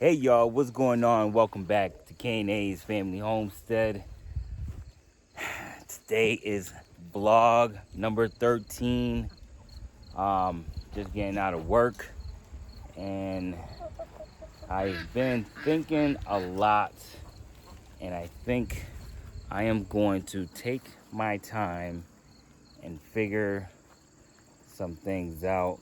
Hey y'all, what's going on? Welcome back to K&A's Family Homestead. Today is vlog number 13. Just getting out of work, and I've been thinking a lot, and I think I am going to take my time and figure some things out.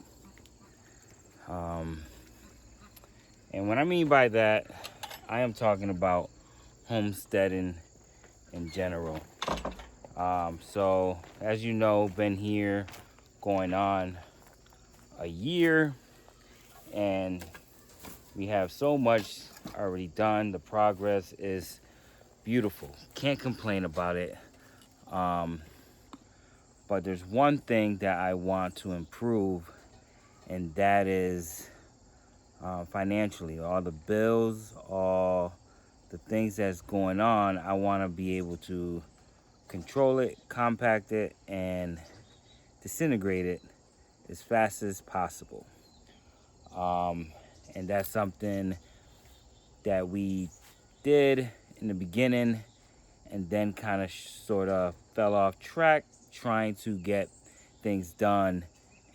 And what I mean by that, I am talking about homesteading in general. So as you know, been here going on a year, and we have so much already done. The progress is beautiful. Can't complain about it. But there's one thing that I want to improve, and that is financially. All the bills, all the things that's going on, I want to be able to control it, compact it, and disintegrate it as fast as possible. And that's something that we did in the beginning, and then kind of sort of fell off track trying to get things done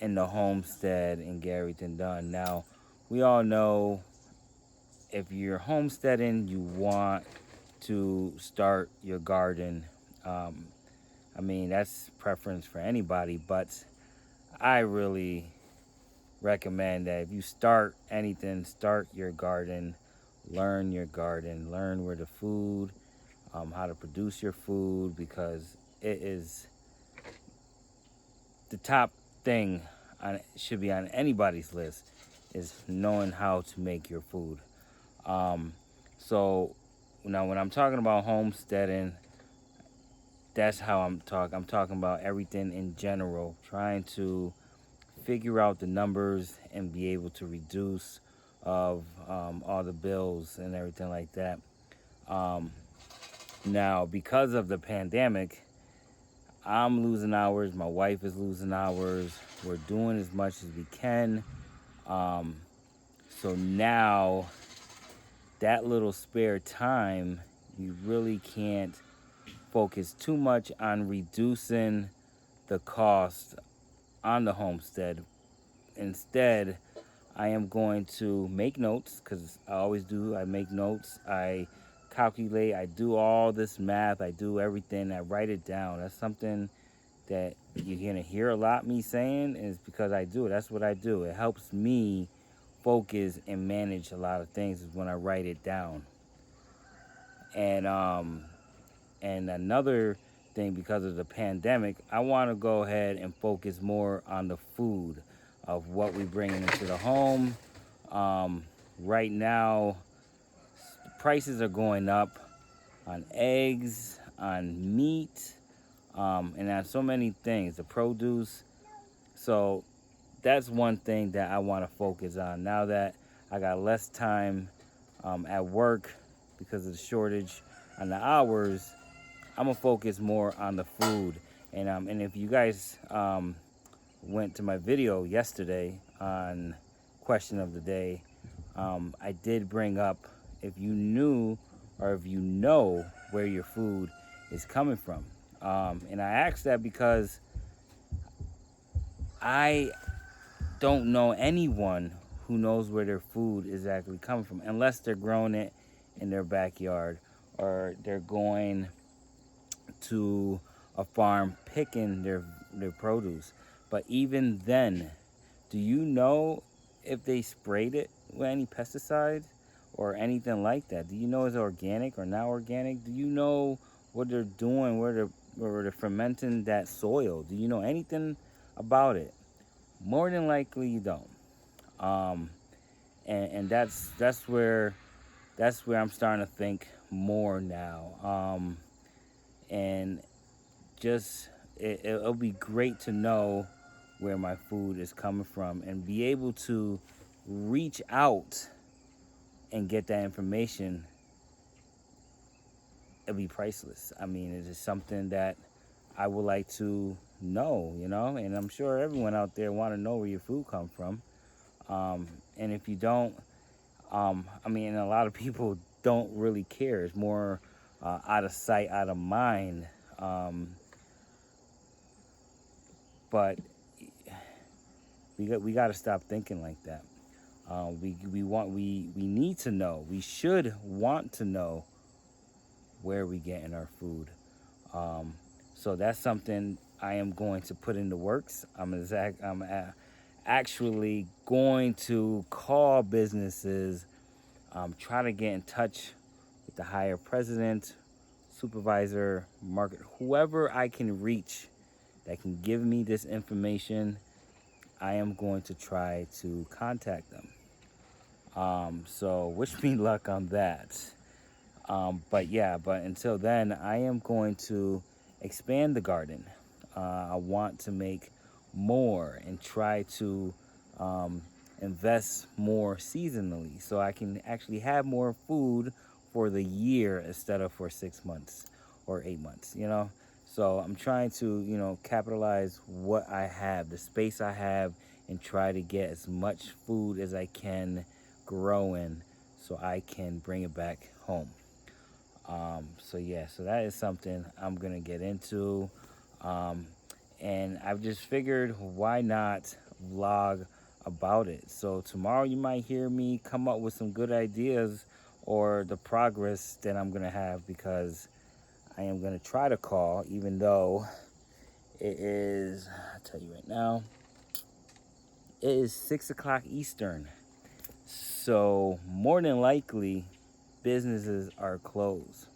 in the homestead and get everything done. Now, we all know if you're homesteading, you want to start your garden. I mean, that's preference for anybody, but I really recommend that if you start anything, start your garden, learn your garden, learn where the food, how to produce your food, because it is the top thing should be on anybody's list, is knowing how to make your food. So now when I'm talking about homesteading, that's how I'm talking about everything in general, trying to figure out the numbers and be able to reduce of all the bills and everything like that. Now, because of the pandemic, I'm losing hours, my wife is losing hours, we're doing as much as we can. So now that little spare time, you really can't focus too much on reducing the cost on the homestead. Instead, I am going to make notes, because I always do. I make notes, I calculate, I do all this math, I do everything, I write it down. That's something that you're going to hear a lot me saying, is because I do it. That's what I do. It helps me focus and manage a lot of things is when I write it down. And another thing, because of the pandemic, I want to go ahead and focus more on the food of what we bring into the home. Right now, prices are going up on eggs, on meat, and on so many things, the produce. So that's one thing that I want to focus on now that I got less time at work because of the shortage on the hours. I'm gonna focus more on the food. And if you guys went to my video yesterday on question of the day, I did bring up if you knew or if you know where your food is coming from. And I asked that because I don't know anyone who knows where their food is actually coming from, unless they're growing it in their backyard or they're going to a farm picking their produce. But even then, do you know if they sprayed it with any pesticides or anything like that? Do you know it's organic or not organic? Do you know what they're doing, where they're fermenting that soil? Do you know anything about it? More than likely you don't. And that's where I'm starting to think more now. And just it'll be great to know where my food is coming from and be able to reach out and get that information. It'll be priceless. I mean, it is something that I would like to know, and I'm sure everyone out there want to know where your food comes from. And if you don't, I mean, a lot of people don't really care. It's more out of sight, out of mind. Um, but we got to stop thinking like that. We need to know. We should want to know where we getting our food. Um, so that's something I am going to put into works. Actually going to call businesses, try to get in touch with the higher president, supervisor, market, whoever I can reach that can give me this information. I am going to try to contact them. So wish me luck on that. But until then, I am going to expand the garden. I want to make more and try to um, invest more seasonally so I can actually have more food for the year instead of for 6 months or 8 months, you know? So I'm trying to, capitalize what I have, the space I have, and try to get as much food as I can growing so I can bring it back home. So that is something I'm gonna get into. Um, and I've just figured why not vlog about it. So tomorrow you might hear me come up with some good ideas or the progress that I'm gonna have, because I am gonna try to call, even though it is, I'll tell you right now, it is 6 o'clock Eastern. So more than likely businesses are closed.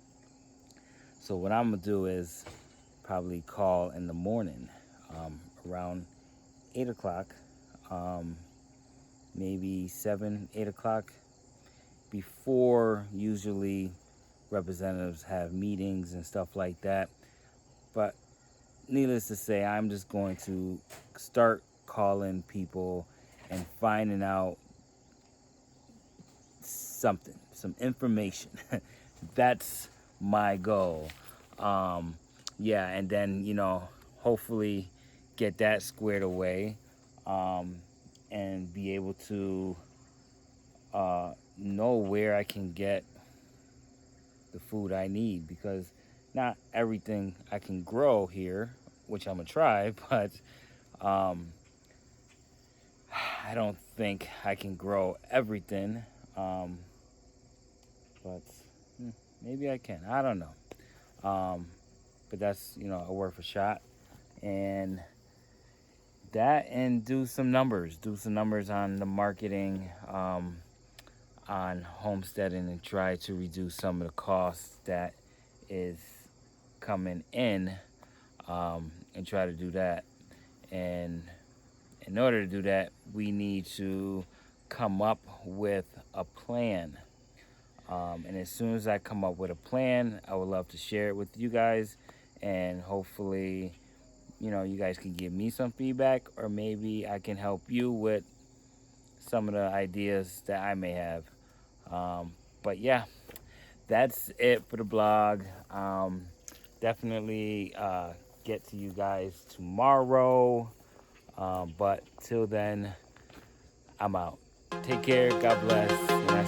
So what I'm gonna do is probably call in the morning, around 8 o'clock, um, maybe 7, 8 o'clock, before usually representatives have meetings and stuff like that. But needless to say, I'm just going to start calling people and finding out something, some information. That's my goal. Um, yeah, and then, hopefully get that squared away, um, and be able to know where I can get the food I need, because not everything I can grow here, which I'm gonna try, but um, I don't think I can grow everything. Um, but maybe I can. I don't know. But that's, a worth a shot. And do some numbers. Do some numbers on the marketing, on homesteading, and try to reduce some of the costs that is coming in, and try to do that. And in order to do that, we need to come up with a plan. And as soon as I come up with a plan, I would love to share it with you guys. And hopefully, you guys can give me some feedback, or maybe I can help you with some of the ideas that I may have. But yeah, that's it for the blog. Definitely get to you guys tomorrow. But till then, I'm out. Take care. God bless. And I